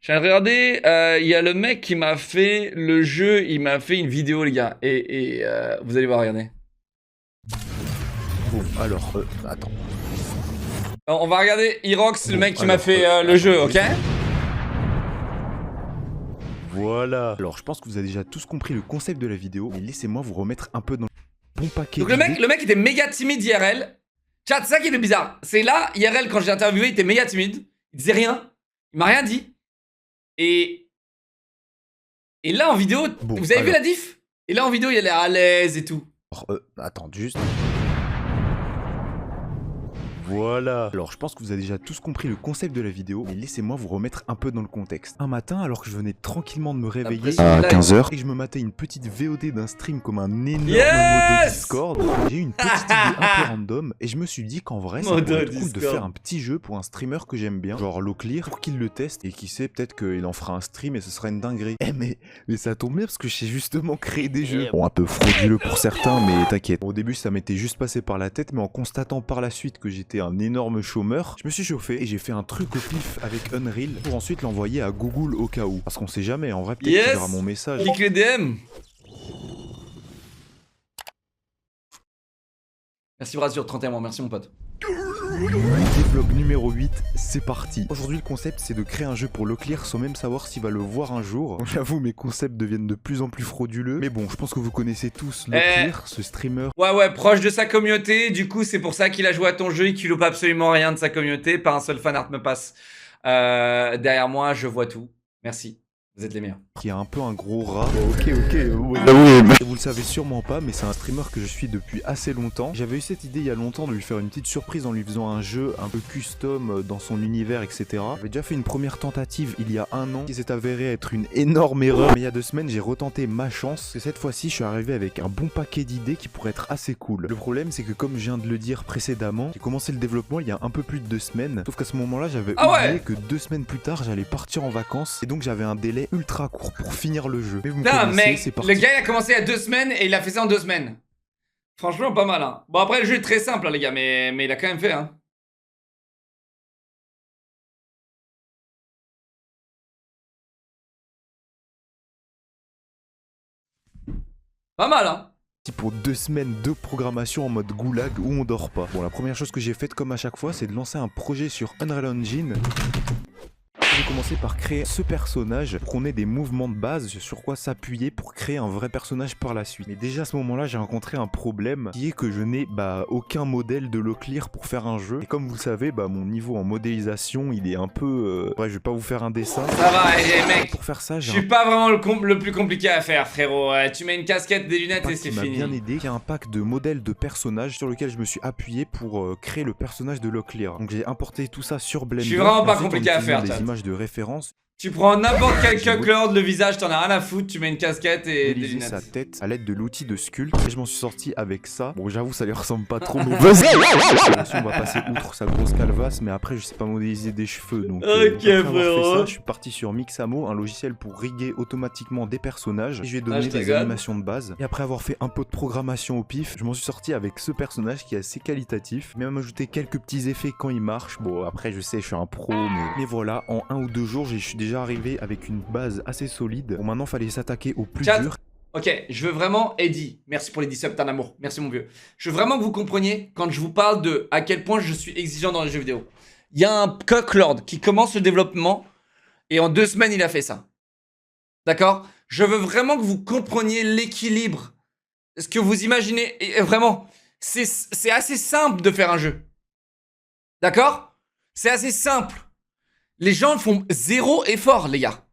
Je viens de regarder, il y a le mec qui m'a fait le jeu, il m'a fait une vidéo, les gars. Et vous allez voir, regardez. Bon, alors, attends. On va regarder Irox, le Bon, mec qui alors, m'a fait le attends, jeu, ok? Voilà. Alors, je pense que vous avez déjà tous compris le concept de la vidéo, mais laissez-moi vous remettre un peu dans le bon paquet. Donc le mec était méga timide IRL. Chat, c'est ça qui est bizarre. C'est là, IRL, quand j'ai interviewé, il était méga timide. Il disait rien. Il m'a rien dit. Et là, en vidéo, Bon, vous avez vu alors. la diff? Et là, en vidéo, il a l'air à l'aise et tout. Alors, attends, juste. Voilà. Alors, je pense que vous avez déjà tous compris le concept de la vidéo, mais laissez-moi vous remettre un peu dans le contexte. Un matin, alors que je venais tranquillement de me réveiller pression à live. 15h et que je me matais une petite VOD d'un stream comme un énorme Yes modo Discord, j'ai eu une petite idée un peu random et je me suis dit qu'en vrai, ça Modo pourrait être cool de Discord. faire un petit jeu pour un streamer que j'aime bien, genre Loclear, pour qu'il le teste et qui sait, peut-être qu'il en fera un stream et ce serait une dinguerie. Eh mais ça tombe bien parce que je sais justement créer des jeux. Bon, un peu frauduleux pour certains, mais t'inquiète. Au début, ça m'était juste passé par la tête, mais en constatant par la suite que j'étais un énorme chômeur, je me suis chauffé et j'ai fait un truc au pif avec Unreal pour ensuite l'envoyer à Google au cas où. Parce qu'on sait jamais, en vrai, peut-être qu'il verra mon message. Clique les DM. Merci Brasure, 31 mois, merci mon pote. Vlog numéro 8, c'est parti. Aujourd'hui, le concept, c'est de créer un jeu pour Loclear sans même savoir s'il va le voir un jour. J'avoue, mes concepts deviennent de plus en plus frauduleux. Mais bon, je pense que vous connaissez tous Loclear, ce streamer. Ouais, proche de sa communauté. Du coup, c'est pour ça qu'il a joué à ton jeu et qu'il loupe absolument rien de sa communauté. Pas un seul fanart me passe derrière moi. Je vois tout. Merci. Vous êtes les meilleurs. Qui a un peu un gros rat. Ok. Vous le savez sûrement pas, mais c'est un streamer que je suis depuis assez longtemps. J'avais eu cette idée il y a longtemps de lui faire une petite surprise en lui faisant un jeu un peu custom dans son univers, etc. J'avais déjà fait une première tentative il y a un an qui s'est avérée être une énorme erreur. Mais il y a 2 semaines, j'ai retenté ma chance. Et cette fois-ci, je suis arrivé avec un bon paquet d'idées qui pourraient être assez cool. Le problème, c'est que comme je viens de le dire précédemment, j'ai commencé le développement il y a un peu plus de 2 semaines. Sauf qu'à ce moment-là, j'avais oublié que 2 semaines plus tard, j'allais partir en vacances. Et donc, j'avais un délai ultra court pour finir le jeu. Mais vous me Putain, connaissez, mec, c'est parti. le gars il a commencé il y a 2 semaines et il a fait ça en 2 semaines. Franchement, pas mal, hein. Bon, après, le jeu est très simple, hein, les gars, mais il a quand même fait, hein. Pas mal, hein. Pour 2 semaines de programmation en mode goulag où on dort pas. Bon, la première chose que j'ai faite comme à chaque fois, c'est de lancer un projet sur Unreal Engine. J'ai commencé par créer ce personnage pour qu'on ait des mouvements de base sur quoi s'appuyer pour créer un vrai personnage par la suite. Mais déjà à ce moment-là, j'ai rencontré un problème qui est que je n'ai aucun modèle de Loclear pour faire un jeu. Et comme vous le savez, mon niveau en modélisation, il est un peu... Ouais, je vais pas vous faire un dessin. Ça va, mec. Pour faire ça, Je suis pas vraiment le plus compliqué à faire, frérot. Tu mets une casquette, des lunettes et c'est qui m'a fini. bien aidé. Il y a un pack de modèles de personnages sur lequel je me suis appuyé pour créer le personnage de Loclear. Donc j'ai importé tout ça sur Blender. Je suis vraiment pas Ensuite, compliqué à faire, des chat. images de référence. Tu prends n'importe quel cucklord, le visage, t'en as rien à foutre, tu mets une casquette et des lunettes. Sa tête à l'aide de l'outil de Sculpt et je m'en suis sorti avec ça. Bon, j'avoue, ça lui ressemble pas trop, mais vas-y. On va passer outre sa grosse calvasse, mais après, je sais pas modéliser des cheveux. Donc, ok, frérot. Je suis parti sur Mixamo, un logiciel pour riguer automatiquement des personnages. Et je lui ai donné Hashtag des animations de base. Et après avoir fait un peu de programmation au pif, je m'en suis sorti avec ce personnage qui est assez qualitatif. Même ajouté quelques petits effets quand il marche. Bon, après, je sais, je suis un pro, mais voilà, en 1 ou 2 jours, je suis déjà arrivé avec une base assez solide. Bon, maintenant, fallait s'attaquer au plus dur. Ok, je veux vraiment, Eddie, merci pour les 10 subs, t'es un amour, merci mon vieux. Je veux vraiment que vous compreniez quand je vous parle de à quel point je suis exigeant dans les jeux vidéo. Il y a un cucklord qui commence le développement et en 2 semaines il a fait ça. D'accord? Je veux vraiment que vous compreniez l'équilibre. Ce que vous imaginez, et vraiment, c'est assez simple de faire un jeu. D'accord? C'est assez simple. Les gens font 0 effort, les gars.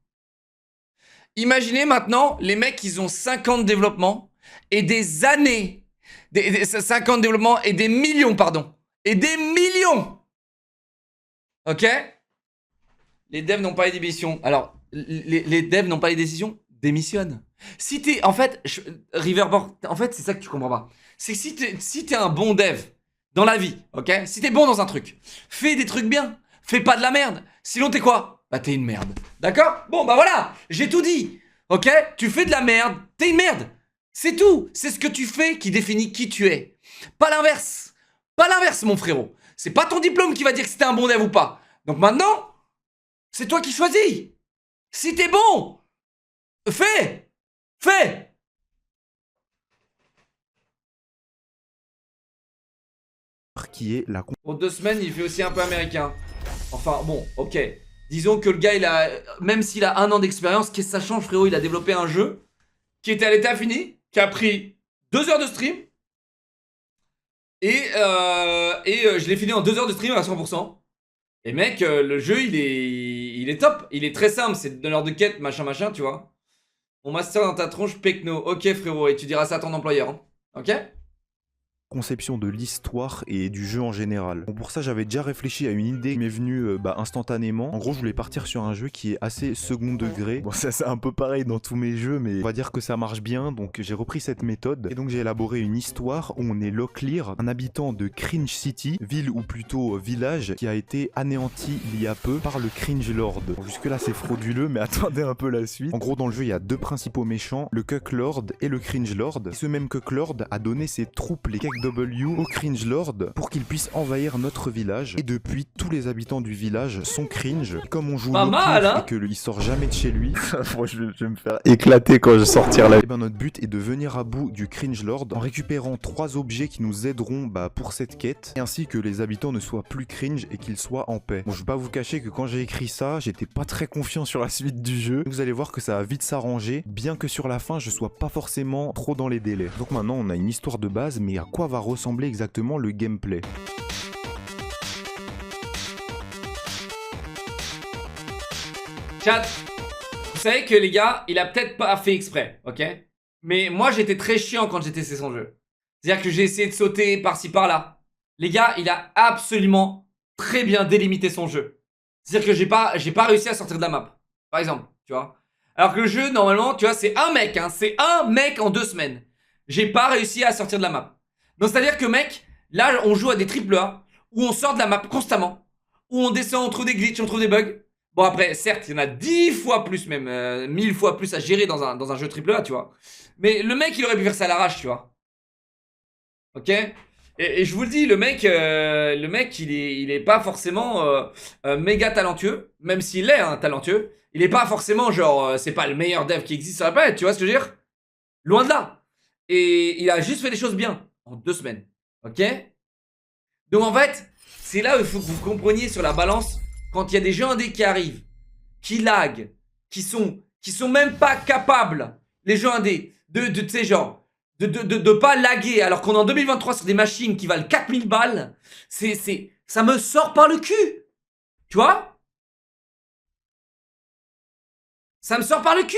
Imaginez maintenant, les mecs, ils ont 50 développements et des années. 50 développements et des millions, pardon. Et des millions. Ok? Les devs n'ont pas les décisions. Alors, les devs n'ont pas les décisions, démissionne. Si t'es, en fait, Riverboard, en fait, c'est ça que tu comprends pas. C'est que si t'es un bon dev dans la vie, ok? Si t'es bon dans un truc, fais des trucs bien. Fais pas de la merde. Sinon, t'es quoi? Bah, t'es une merde. D'accord? Bon, bah voilà. J'ai tout dit. Ok? Tu fais de la merde. T'es une merde. C'est tout. C'est ce que tu fais qui définit qui tu es. Pas l'inverse. Pas l'inverse, mon frérot. C'est pas ton diplôme qui va dire que c'était un bon dev ou pas. Donc maintenant, c'est toi qui choisis. Si t'es bon, fais. qui est la Pour 2 semaines, il fait aussi un peu américain. Enfin, bon, ok. Disons que le gars, il a... Même s'il a 1 an d'expérience, qu'est-ce que ça change, frérot? Il a développé un jeu qui était à l'état fini, qui a pris 2 heures de stream. Et je l'ai fini en 2 heures de stream à 100%. Et mec, le jeu, il est top. Il est très simple, c'est de l'heure de quête, machin, tu vois. Mon master dans ta tronche, Pecno. Ok, frérot, et tu diras ça à ton employeur. Hein. Ok? conception de l'histoire et du jeu en général. Bon, pour ça, j'avais déjà réfléchi à une idée qui m'est venue instantanément. En gros, je voulais partir sur un jeu qui est assez second degré. Bon, ça c'est un peu pareil dans tous mes jeux, mais on va dire que ça marche bien, donc j'ai repris cette méthode. Et donc j'ai élaboré une histoire où on est Locklear, un habitant de Cringe City, ville ou plutôt village, qui a été anéanti il y a peu par le Cringe Lord. Bon, jusque là c'est frauduleux, mais attendez un peu la suite. En gros, dans le jeu, il y a 2 principaux méchants, le Cuck Lord et le Cringe Lord. Et ce même Cuck Lord a donné ses troupes, les W au Cringe Lord pour qu'il puisse envahir notre village. Et depuis, tous les habitants du village sont cringe. Et comme on joue pas mal, hein, et que il sort jamais de chez lui, moi je vais me faire éclater quand je sortirai là. Et ben notre but est de venir à bout du Cringe Lord en récupérant 3 objets qui nous aideront pour cette quête, et ainsi que les habitants ne soient plus cringe et qu'ils soient en paix. Bon, je vais pas vous cacher que quand j'ai écrit ça, j'étais pas très confiant sur la suite du jeu. Vous allez voir que ça va vite s'arranger, bien que sur la fin je sois pas forcément trop dans les délais. Donc maintenant on a une histoire de base, mais à quoi va ressembler exactement le gameplay? Chat, vous savez que les gars, il a peut-être pas fait exprès, ok? Mais moi j'étais très chiant quand j'ai testé son jeu. C'est-à-dire que j'ai essayé de sauter par-ci par-là. Les gars, il a absolument très bien délimité son jeu. C'est-à-dire que j'ai pas réussi à sortir de la map, par exemple, tu vois. Alors que le jeu, normalement, tu vois, c'est un mec, hein, c'est un mec en 2 semaines. J'ai pas réussi à sortir de la map. Donc c'est-à-dire que mec, là on joue à des AAA où on sort de la map constamment, où on descend, on trouve des glitches, on trouve des bugs. Bon après, certes, il y en a 10 fois plus même, 1000 fois plus à gérer dans un jeu AAA, tu vois. Mais le mec, il aurait pu faire ça à l'arrache, tu vois. Ok? Et je vous le dis, le mec, il est pas forcément méga talentueux, même s'il est talentueux. Il est pas forcément genre, c'est pas le meilleur dev qui existe sur la planète, tu vois ce que je veux dire? Loin de là. Et il a juste fait les choses bien. En 2 semaines. Ok? Donc en fait, c'est là où il faut que vous compreniez sur la balance. Quand il y a des jeux indés qui arrivent, qui lag, qui sont même pas capables, les jeux indés, tu sais genre, de pas laguer alors qu'on est en 2023 sur des machines qui valent 4000 balles, ça me sort par le cul. Tu vois? Ça me sort par le cul.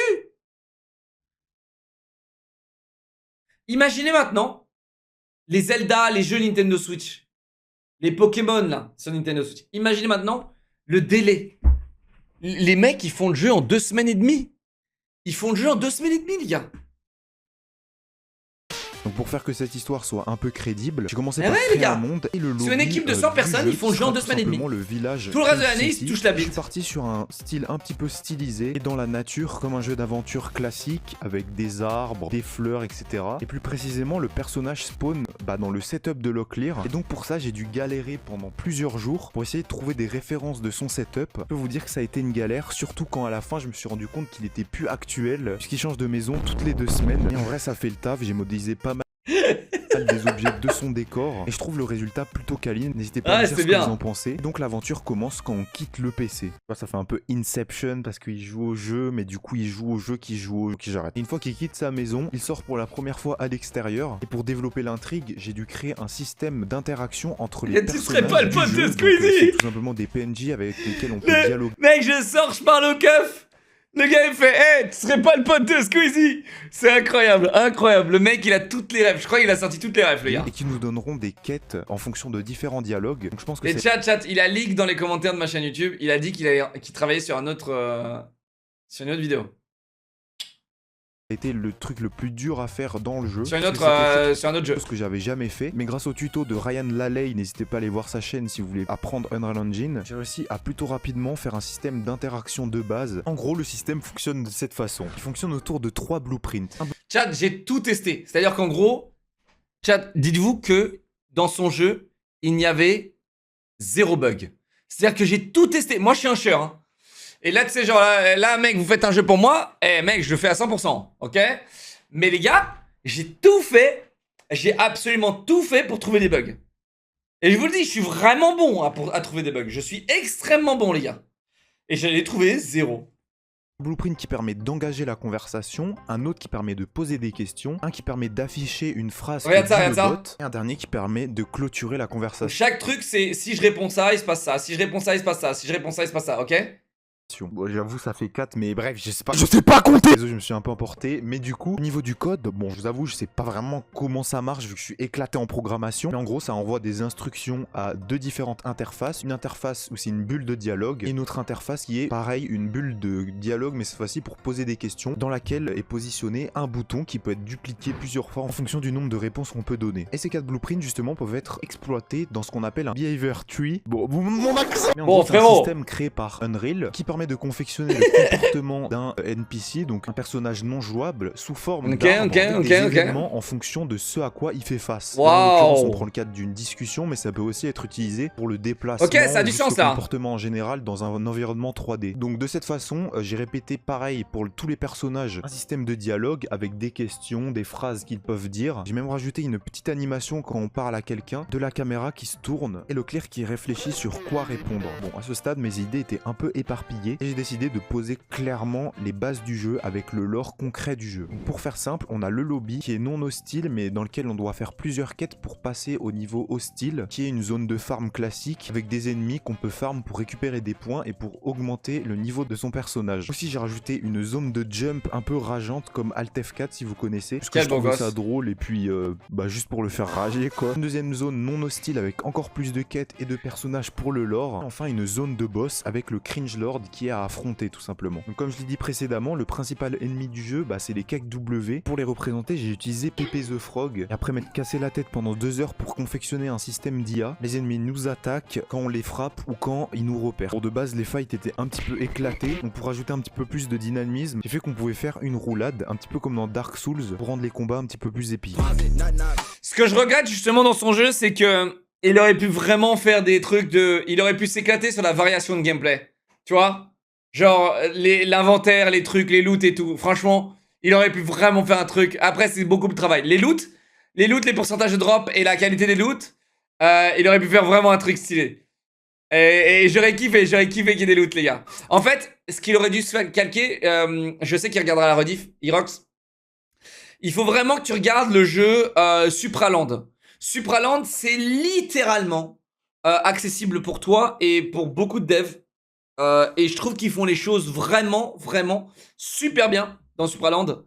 Imaginez maintenant les Zelda, les jeux Nintendo Switch, les Pokémon là, sur Nintendo Switch. Imaginez maintenant le délai. Les mecs, ils font le jeu en 2 semaines et demie. Ils font le jeu en 2 semaines et demie, les gars. Donc pour faire que cette histoire soit un peu crédible, j'ai commencé par créer un monde et le lobby. Sur une équipe de 100 personnes, ils font le jeu en 2 semaines et demie. Le village. Tout le reste de l'année, ils se touchent la bite. Je suis parti sur un style un petit peu stylisé et dans la nature, comme un jeu d'aventure classique avec des arbres, des fleurs, etc. Et plus précisément, le personnage spawn dans le setup de Locklear. Et donc pour ça, j'ai dû galérer pendant plusieurs jours pour essayer de trouver des références de son setup. Je peux vous dire que ça a été une galère, surtout quand à la fin, je me suis rendu compte qu'il était plus actuel, puisqu'il change de maison toutes les 2 semaines. Et en vrai, ça fait le taf. J'ai modélisé pas mal des objets de son décor et je trouve le résultat plutôt câline. N'hésitez pas à me dire ce que vous en pensez. Donc l'aventure commence quand on quitte le PC. Ça fait un peu Inception parce qu'il joue au jeu, mais du coup il joue au jeu qui joue au jeu qui j'arrête. Une fois qu'il quitte sa maison, il sort pour la première fois à l'extérieur et pour développer l'intrigue, j'ai dû créer un système d'interaction entre les personnages. Tu serais pas le pote de Squeezie. C'est tout simplement des PNJ avec lesquels on peut dialoguer. Mec, je sors, je parle au keuf. Le gars il fait hey, tu serais pas le pote de Squeezie. C'est incroyable, incroyable. Le mec il a toutes les rêves. Je crois qu'il a sorti toutes les rêves, les gars. Et qui nous donneront des quêtes en fonction de différents dialogues. Donc je pense que et chat, il a leak dans les commentaires de ma chaîne YouTube. Il a dit qu'il travaillait sur un autre sur une autre vidéo. C'était le truc le plus dur à faire dans le jeu. Sur un autre jeu. Ce que j'avais jamais fait. Mais grâce au tuto de Ryan Laley, n'hésitez pas à aller voir sa chaîne si vous voulez apprendre Unreal Engine. J'ai réussi à plutôt rapidement faire un système d'interaction de base. En gros, le système fonctionne de cette façon. Il fonctionne autour de 3 blueprints. Chat, j'ai tout testé. C'est-à-dire qu'en gros, chat, dites-vous que dans son jeu, il n'y avait 0 bug. C'est-à-dire que j'ai tout testé. Moi, je suis un chieur. Hein. Et là, tu sais, genre, là, mec, vous faites un jeu pour moi. Eh, mec, je le fais à 100%, ok? Mais les gars, j'ai tout fait. J'ai absolument tout fait pour trouver des bugs. Et je vous le dis, je suis vraiment bon à trouver des bugs. Je suis extrêmement bon, les gars. Et j'allais trouver 0. Blueprint qui permet d'engager la conversation, un autre qui permet de poser des questions, un qui permet d'afficher une phrase Regarde que ça, dit regarde le ça. bot, et un dernier qui permet de clôturer la conversation. Chaque truc, c'est si je réponds ça, il se passe ça. Si je réponds ça, il se passe ça. Si je réponds ça, il se passe ça, ok? Bon, j'avoue, ça fait 4, mais bref, je sais pas compter. Désolé, je me suis un peu emporté, mais du coup, au niveau du code, bon, je vous avoue, je sais pas vraiment comment ça marche vu que je suis éclaté en programmation. Mais en gros, ça envoie des instructions à deux différentes interfaces. Une interface où c'est une bulle de dialogue et une autre interface qui est pareil, une bulle de dialogue, mais cette fois-ci pour poser des questions, dans laquelle est positionné un bouton qui peut être dupliqué plusieurs fois en fonction du nombre de réponses qu'on peut donner. Et ces 4 blueprints, justement, peuvent être exploités dans ce qu'on appelle un behavior tree. Bon, mon accent. Mais en gros, c'est un système créé par Unreal qui permet de confectionner le comportement d'un NPC, donc un personnage non jouable, sous forme d'arbre avec des événements en fonction de ce à quoi il fait face. Wow. En l'occurrence, on prend le cadre d'une discussion, mais ça peut aussi être utilisé pour le déplacement, ok, ça a du sens là. comportement en général dans un environnement 3D. Donc de cette façon, j'ai répété pareil pour tous les personnages, un système de dialogue avec des questions, des phrases qu'ils peuvent dire. J'ai même rajouté une petite animation quand on parle à quelqu'un, de la caméra qui se tourne et le clerc qui réfléchit sur quoi répondre. Bon, à ce stade, mes idées étaient un peu éparpillées et j'ai décidé de poser clairement les bases du jeu avec le lore concret du jeu. Donc, pour faire simple, on a le lobby qui est non hostile mais dans lequel on doit faire plusieurs quêtes pour passer au niveau hostile, qui est une zone de farm classique avec des ennemis qu'on peut farm pour récupérer des points et pour augmenter le niveau de son personnage. Aussi, j'ai rajouté une zone de jump un peu rageante comme Alt F4 si vous connaissez, parce que je trouve ça drôle et puis juste pour le faire rager quoi. Une deuxième zone non hostile avec encore plus de quêtes et de personnages pour le lore. Enfin, une zone de boss avec le Cringe Lord qui est à affronter tout simplement. Donc comme je l'ai dit précédemment, le principal ennemi du jeu, c'est les cakes W. Pour les représenter, j'ai utilisé Pepe the Frog. Et après m'être cassé la tête pendant 2 heures pour confectionner un système d'IA, les ennemis nous attaquent quand on les frappe ou quand ils nous repèrent. Pour de base, les fights étaient un petit peu éclatés, donc pour ajouter un petit peu plus de dynamisme, j'ai fait qu'on pouvait faire une roulade, un petit peu comme dans Dark Souls, pour rendre les combats un petit peu plus épiques. Ce que je regrette justement dans son jeu, c'est que il aurait pu vraiment faire des trucs de... Il aurait pu s'éclater sur la variation de gameplay. Tu vois? Genre, l'inventaire, les trucs, les loots et tout. Franchement, il aurait pu vraiment faire un truc. Après, c'est beaucoup de travail. Les loots, les pourcentages de drop et la qualité des loots, il aurait pu faire vraiment un truc stylé. Et j'aurais kiffé qu'il y ait des loots, les gars. En fait, ce qu'il aurait dû se faire calquer, je sais qu'il regardera la rediff, Irox. Il faut vraiment que tu regardes le jeu Supraland. Supraland, c'est littéralement accessible pour toi et pour beaucoup de devs. Et je trouve qu'ils font les choses vraiment super bien dans Supraland.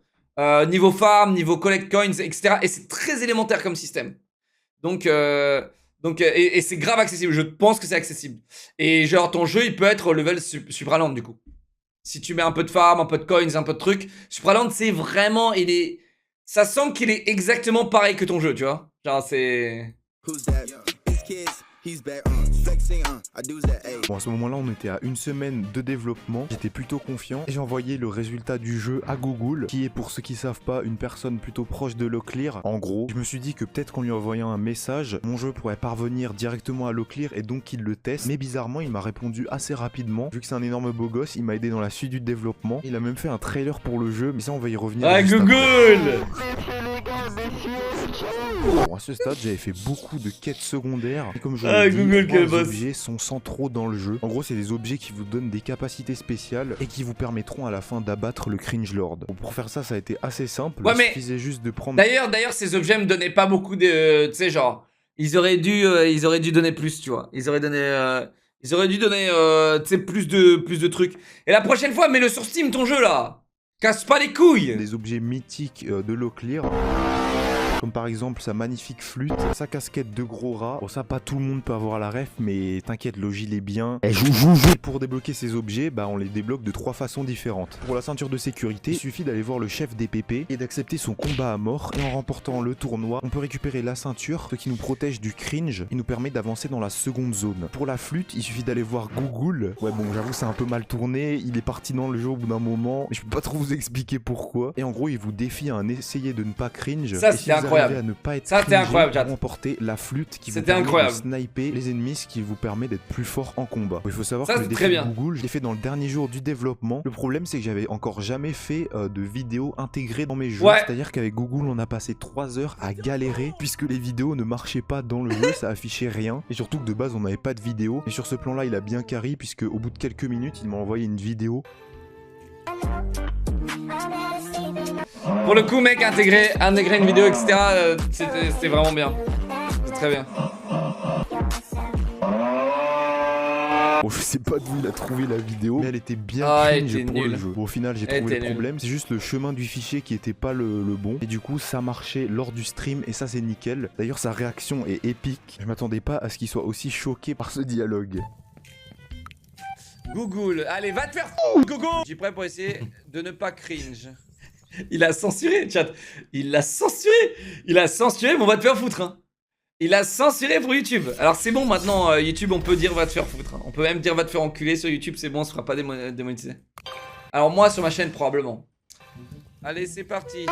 Niveau farm, niveau collect coins, etc. Et c'est très élémentaire comme système. Donc c'est grave accessible. Je pense que c'est accessible. Et genre, ton jeu, il peut être level Supraland du coup. Si tu mets un peu de farm, un peu de coins, un peu de trucs. Supraland, c'est vraiment... Ça sent qu'il est exactement pareil que ton jeu, tu vois. Genre, c'est... Bon, à ce moment-là, on était à 1 semaine de développement. J'étais plutôt confiant et j'ai envoyé le résultat du jeu à Google, qui est, pour ceux qui savent pas, une personne plutôt proche de Locklear. En gros, je me suis dit que peut-être qu'en lui envoyant un message, mon jeu pourrait parvenir directement à Locklear et donc qu'il le teste. Mais bizarrement, il m'a répondu assez rapidement. Vu que c'est un énorme beau gosse, il m'a aidé dans la suite du développement. Il a même fait un trailer pour le jeu, mais ça, on va y revenir. Ah, Google! Bon, à ce stade, j'avais fait beaucoup de quêtes secondaires. Et comme je l'ai dit, les objets sont centraux dans le jeu. En gros, c'est des objets qui vous donnent des capacités spéciales et qui vous permettront à la fin d'abattre le Cringe Lord. Bon, pour faire ça, ça a été assez simple. Ouais, il suffisait juste de prendre... D'ailleurs, ces objets me donnaient pas beaucoup de... Tu sais, genre... Ils auraient dû donner plus, tu vois. Ils auraient dû donner, tu sais, plus de trucs. Et la prochaine fois, mets-le sur Steam, ton jeu, là. Casse pas les couilles. Des objets mythiques de Locklear. Comme par exemple sa magnifique flûte, sa casquette de gros rat. Bon, ça, pas tout le monde peut avoir la ref, mais t'inquiète, Logi l'est bien. Et pour débloquer ces objets, on les débloque de 3 façons différentes. Pour la ceinture de sécurité, il suffit d'aller voir le chef des PP et d'accepter son combat à mort. Et en remportant le tournoi, on peut récupérer la ceinture, ce qui nous protège du cringe et nous permet d'avancer dans la seconde zone. Pour la flûte, il suffit d'aller voir Google. Ouais, bon, j'avoue, c'est un peu mal tourné. Il est parti dans le jeu au bout d'un moment, mais je peux pas trop vous expliquer pourquoi. Et en gros, il vous défie à essayer de ne pas cringe. Ça, c'est incroyable. À ne pas être Ça, c'était incroyable, chat. pour emporter la flûte qui vous C'était permet incroyable. de sniper les ennemis, ce qui vous permet d'être plus fort en combat. Il faut savoir Ça, que le c'est défi très bien. Google, je l'ai fait dans le dernier jour du développement. Le problème, c'est que j'avais encore jamais fait de vidéos intégrées dans mes jeux. Ouais. C'est-à-dire qu'avec Google, on a passé 3 heures à galérer puisque les vidéos ne marchaient pas dans le jeu, ça affichait rien. Et surtout que de base, on n'avait pas de vidéo. Et sur ce plan-là, il a bien carry puisque au bout de quelques minutes, il m'a envoyé une vidéo. Pour le coup, mec, intégrer une vidéo, etc., c'était vraiment bien. C'est très bien. Bon, je sais pas d'où il a trouvé la vidéo, mais elle était bien elle cringe était pour nulle. le jeu. Bon, au final, j'ai Elle trouvé était le problème. C'est juste le chemin du fichier qui était pas le bon. Et du coup, ça marchait lors du stream et ça, c'est nickel. D'ailleurs, sa réaction est épique. Je m'attendais pas à ce qu'il soit aussi choqué par ce dialogue. Google, allez, va te faire Google. Je suis prêt pour essayer de ne pas cringe. Il a censuré, chat. Il l'a censuré. Il a censuré, mais on va te faire foutre, hein. Il a censuré pour YouTube. Alors c'est bon maintenant, YouTube, on peut dire va te faire foutre, hein. On peut même dire va te faire enculer sur YouTube, c'est bon, on se fera pas démonétiser. Alors moi sur ma chaîne probablement. Allez, c'est parti.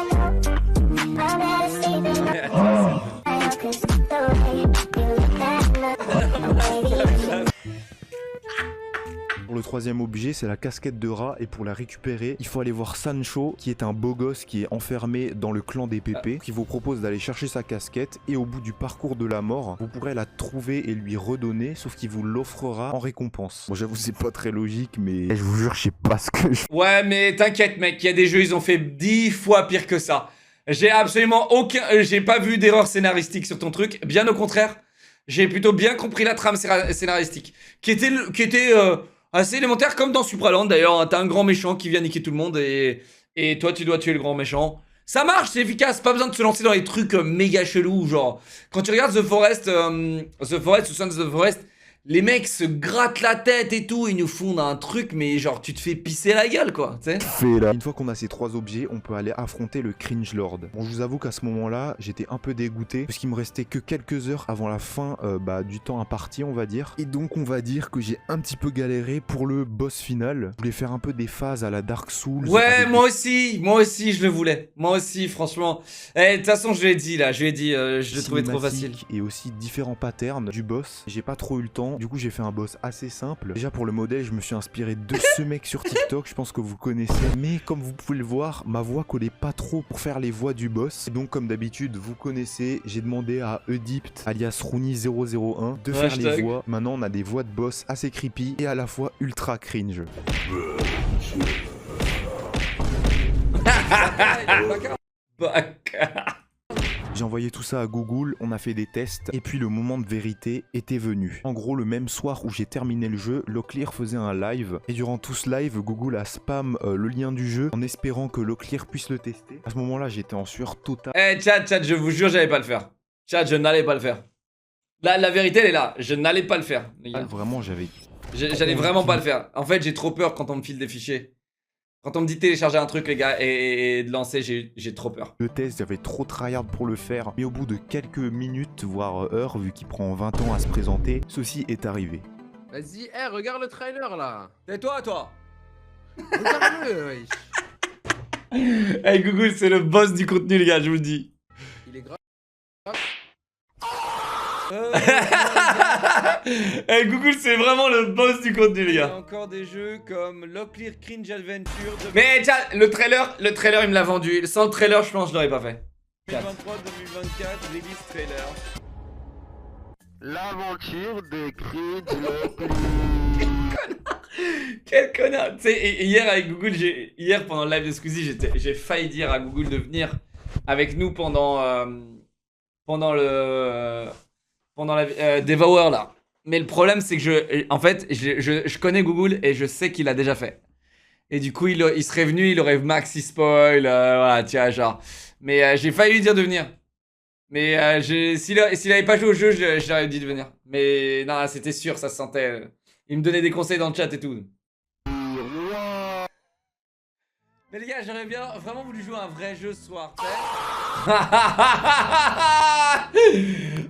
Pour le troisième objet, c'est la casquette de rat et pour la récupérer, il faut aller voir Sancho qui est un beau gosse qui est enfermé dans le clan des pépés qui vous propose d'aller chercher sa casquette et au bout du parcours de la mort, vous pourrez la trouver et lui redonner sauf qu'il vous l'offrera en récompense. Bon, j'avoue c'est pas très logique mais je vous jure je sais pas ce que je... Ouais, mais t'inquiète mec, il y a des jeux ils ont fait 10 fois pire que ça. J'ai absolument aucun... j'ai pas vu d'erreur scénaristique sur ton truc, bien au contraire. J'ai plutôt bien compris la trame scénaristique qui était assez élémentaire comme dans Supraland d'ailleurs. T'as un grand méchant qui vient niquer tout le monde et toi tu dois tuer le grand méchant. Ça marche, c'est efficace, pas besoin de se lancer dans les trucs méga chelous. Genre, quand tu regardes The Forest ou Sons of the Forest, les mecs se grattent la tête et tout, ils nous font un truc, mais genre tu te fais pisser la gueule quoi, tu sais. Une fois qu'on a ces 3 objets, on peut aller affronter le Cringe Lord. Bon, je vous avoue qu'à ce moment-là, j'étais un peu dégoûté parce qu'il me restait que quelques heures avant la fin du temps imparti, on va dire. Et donc, on va dire que j'ai un petit peu galéré pour le boss final. Je voulais faire un peu des phases à la Dark Souls. Ouais, moi aussi, je le voulais. Moi aussi, franchement. De toute façon, je l'ai dit là, je le trouvais trop facile. Et aussi différents patterns du boss. J'ai pas trop eu le temps. Du coup, j'ai fait un boss assez simple. Déjà, pour le modèle, je me suis inspiré de ce mec sur TikTok. Je pense que vous connaissez. Mais comme vous pouvez le voir, ma voix collait pas trop pour faire les voix du boss. Et donc, comme d'habitude, vous connaissez, j'ai demandé à Edipt, alias Rooney001, de faire les voix. Maintenant, on a des voix de boss assez creepy et à la fois ultra cringe. J'ai envoyé tout ça à Google, on a fait des tests, et puis le moment de vérité était venu. En gros, le même soir où j'ai terminé le jeu, Locklear faisait un live, et durant tout ce live, Google a spam le lien du jeu en espérant que Locklear puisse le tester. À ce moment-là, j'étais en sueur totale. Chat, je vous jure, j'allais pas le faire. Chat, je n'allais pas le faire. La vérité, elle est là, je n'allais pas le faire. Vraiment, j'allais vraiment pas le faire. En fait, j'ai trop peur quand on me file des fichiers. Quand on me dit télécharger un truc les gars et de lancer, j'ai trop peur. Le test, j'avais trop tryhard pour le faire, mais au bout de quelques minutes, voire heures, vu qu'il prend 20 ans à se présenter, ceci est arrivé. Vas-y, regarde le trailer là. Tais-toi toi. Regarde-le, wesh. Hey Google, c'est le boss du contenu les gars, je vous le dis. Il est grave. Hey Google, c'est vraiment le boss du contenu les gars. Il y a encore des jeux comme Locklear Cringe Adventure. Mais tiens, le trailer il me l'a vendu. Sans le trailer, je pense que je l'aurais pas fait. 2023-2024, release trailer. L'aventure de Cringe. Quel connard. Tu sais, hier avec Google, hier pendant le live de Squeezie, j'ai failli dire à Google de venir avec nous pendant la Devour là. Mais le problème c'est que je connais Google et je sais qu'il a déjà fait. Et du coup il serait venu, il aurait maxi spoil, voilà, tiens genre. Mais j'ai failli lui dire de venir. Mais s'il avait pas joué au jeu, je l'aurais dit de venir. Mais non, c'était sûr, ça se sentait. Il me donnait des conseils dans le chat et tout. Mais les gars, j'aurais bien vraiment voulu jouer à un vrai jeu ce soir, tu sais.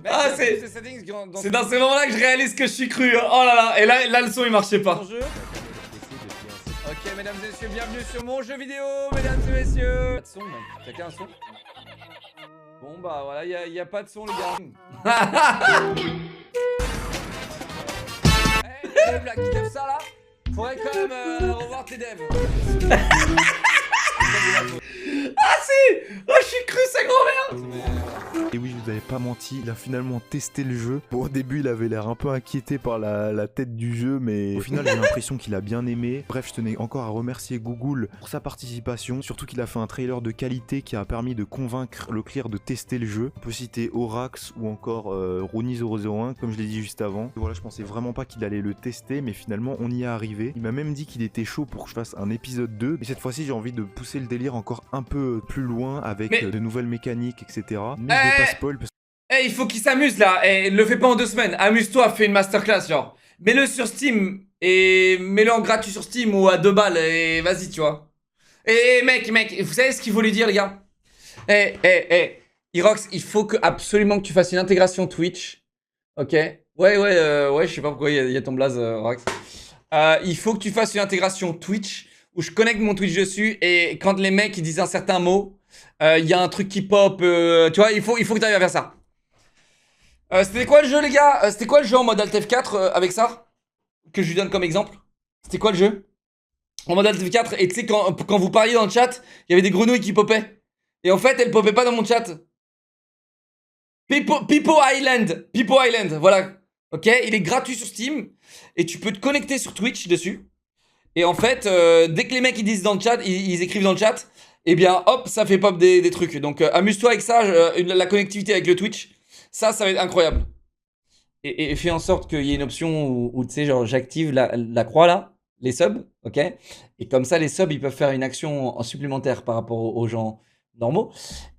Ah, c'est dans ces moments-là que je réalise que je suis cru. Hein. Oh là là, et là le son il marchait pas. Ok, mesdames et messieurs, bienvenue sur mon jeu vidéo, mesdames et messieurs. Pas de son, mec. Quelqu'un a un son? Bon bah voilà, y a pas de son les gars. Hey, les devs là qui devent ça là, faudrait quand même revoir tes devs. Ah si! Oh je suis cru sa grand-mère! Et oui, je vous avais pas menti, il a finalement testé le jeu. Bon, au début, il avait l'air un peu inquiété par la tête du jeu, mais au final, j'ai l'impression qu'il a bien aimé. Bref, je tenais encore à remercier Google pour sa participation, surtout qu'il a fait un trailer de qualité qui a permis de convaincre le clear de tester le jeu. On peut citer Orax ou encore Rooney001, comme je l'ai dit juste avant. Et voilà, je pensais vraiment pas qu'il allait le tester, mais finalement, on y est arrivé. Il m'a même dit qu'il était chaud pour que je fasse un épisode 2. Et cette fois-ci, j'ai envie de pousser le délire encore un peu plus loin avec de nouvelles mécaniques, etc. Mais je vais pas spoil parce que Eh, il faut qu'il s'amuse là. Eh, le fais pas en 2 semaines. Amuse-toi, fais une masterclass, genre. Mets-le sur Steam et mets-le en gratuit sur Steam ou à 2 balles et vas-y, tu vois. Eh, mec, vous savez ce qu'il faut lui dire, les gars? Irox, il faut absolument que tu fasses une intégration Twitch. Ok? Ouais, je sais pas pourquoi il y a ton blaze, Irox. Il faut que tu fasses une intégration Twitch où je connecte mon Twitch dessus et quand les mecs ils disent un certain mot, il y a un truc qui pop, tu vois, il faut que tu arrives à faire ça. C'était quoi le jeu les gars? C'était quoi le jeu en mode Alt F4 avec ça? Que je lui donne comme exemple. C'était quoi le jeu? En mode Alt F4 et tu sais quand vous parliez dans le chat, il y avait des grenouilles qui popaient. Et en fait elles popaient pas dans mon chat. Pipo Island, voilà. Ok, il est gratuit sur Steam et tu peux te connecter sur Twitch dessus. Et en fait, dès que les mecs ils disent dans le chat, ils écrivent dans le chat, et bien hop, ça fait pop des trucs. Donc amuse-toi avec ça, la connectivité avec le Twitch, ça va être incroyable. Et fais en sorte qu'il y ait une option où tu sais, genre j'active la croix là, les subs, ok? Et comme ça, les subs ils peuvent faire une action en supplémentaire par rapport aux gens normaux.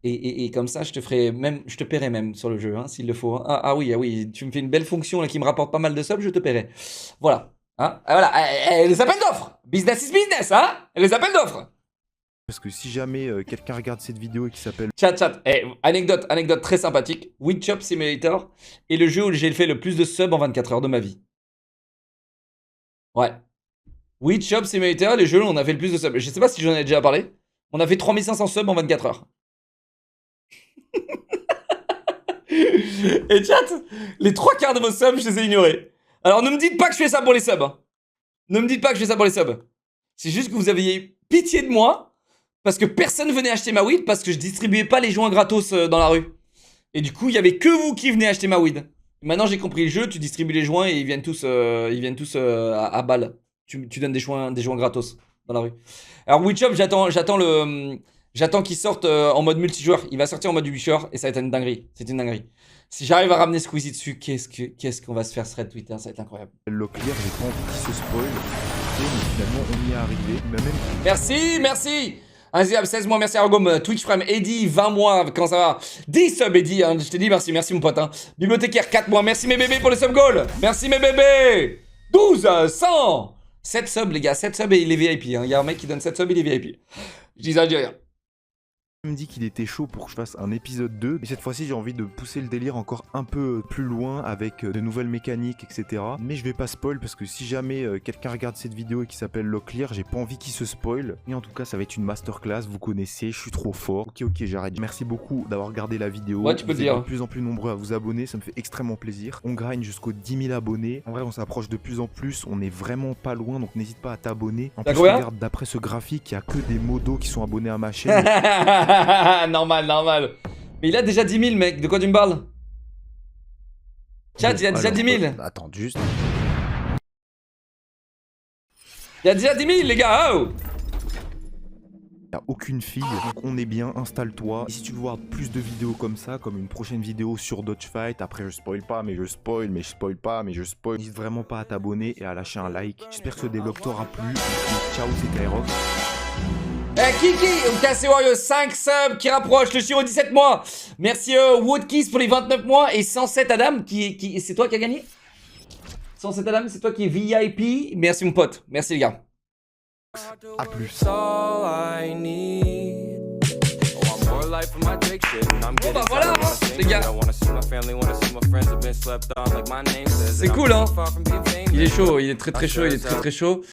Et comme ça, je te paierai même sur le jeu, hein, s'il le faut. Hein. Ah oui, tu me fais une belle fonction là qui me rapporte pas mal de subs, je te paierai. Voilà. Hein, voilà, les appels d'offres. Business is business, hein? Les appels d'offres. parce que si jamais quelqu'un regarde cette vidéo et qui s'appelle Chat. Anecdote très sympathique. Witchop Simulator est le jeu où j'ai fait le plus de subs en 24 heures de ma vie. Ouais. Witchop Simulator, les jeux où on a fait le plus de subs. Je sais pas si j'en ai déjà parlé. On a fait 3500 subs en 24 heures. Et chat, les 3/4 de vos subs, je les ai ignorés. Alors ne me dites pas que je fais ça pour les subs. Hein. Ne me dites pas que je fais ça pour les subs. C'est juste que vous aviez pitié de moi parce que personne venait acheter ma weed parce que je distribuais pas les joints gratos dans la rue. Et du coup, il y avait que vous qui venez acheter ma weed. Maintenant, j'ai compris le jeu, tu distribues les joints et ils viennent tous à balle. Tu donnes des joints gratos dans la rue. Alors Witchop, j'attends qu'il sorte en mode multijoueur. Il va sortir en mode multijoueur et ça va être une dinguerie. C'est une dinguerie. Si j'arrive à ramener Squeezie dessus, qu'est-ce qu'on va se faire thread Twitter, ça va être incroyable. Locklear, j'ai pas envie qu'il se spoil. Mais finalement, on y est arrivé. Il m'a même... Merci. 16 mois, merci Argom. Twitch Prime, Eddie, 20 mois, comment ça va? 10 subs, Eddie, hein, je t'ai dit merci mon pote. Hein. Bibliothécaire, 4 mois, merci mes bébés pour les sub goals. Merci mes bébés. 12, 100. 7 subs, les gars, 7 subs et il est VIP. Hein. Il y a un mec qui donne 7 subs, il est VIP. Je dis ça, je dis rien. Il me dit qu'il était chaud pour que je fasse un épisode 2. Et cette fois-ci, j'ai envie de pousser le délire encore un peu plus loin avec de nouvelles mécaniques, etc. Mais je vais pas spoil parce que si jamais quelqu'un regarde cette vidéo et qui s'appelle Locklear, j'ai pas envie qu'il se spoil. Et en tout cas, ça va être une masterclass, vous connaissez, je suis trop fort. Ok, j'arrête. Merci beaucoup d'avoir regardé la vidéo. Ouais, tu peux vous le dire. êtes de plus en plus nombreux à vous abonner, ça me fait extrêmement plaisir. On grind jusqu'aux 10 000 abonnés. En vrai, on s'approche de plus en plus, on est vraiment pas loin, donc n'hésite pas à t'abonner. En plus, regarde, d'après ce graphique, il y a que des modos qui sont abonnés à ma chaîne. Normal. Mais il a déjà 10 000, mec. De quoi tu me parles? Chat, il a déjà 10 000. Attends, juste. Il y a déjà 10 000, les gars. Oh! Y'a aucune fille, donc on est bien, installe-toi. Et si tu veux voir plus de vidéos comme ça, comme une prochaine vidéo sur Dodgefight, après je spoil pas, mais je spoil, mais je spoil pas, mais je spoil. N'hésite vraiment pas à t'abonner et à lâcher un like. J'espère que ce développeur t'aura plu. Ciao, c'est Kairox. Kiki, Cassé Wario, 5 subs qui rapproche le Shiro 17 mois. Merci Woodkiss pour les 29 mois et 107 Adam qui c'est toi qui as gagné. 107 Adam, c'est toi qui est VIP. Merci mon pote, merci les gars. A plus. Bon bah voilà les gars. C'est cool hein. Il est chaud, il est très chaud, il est très chaud.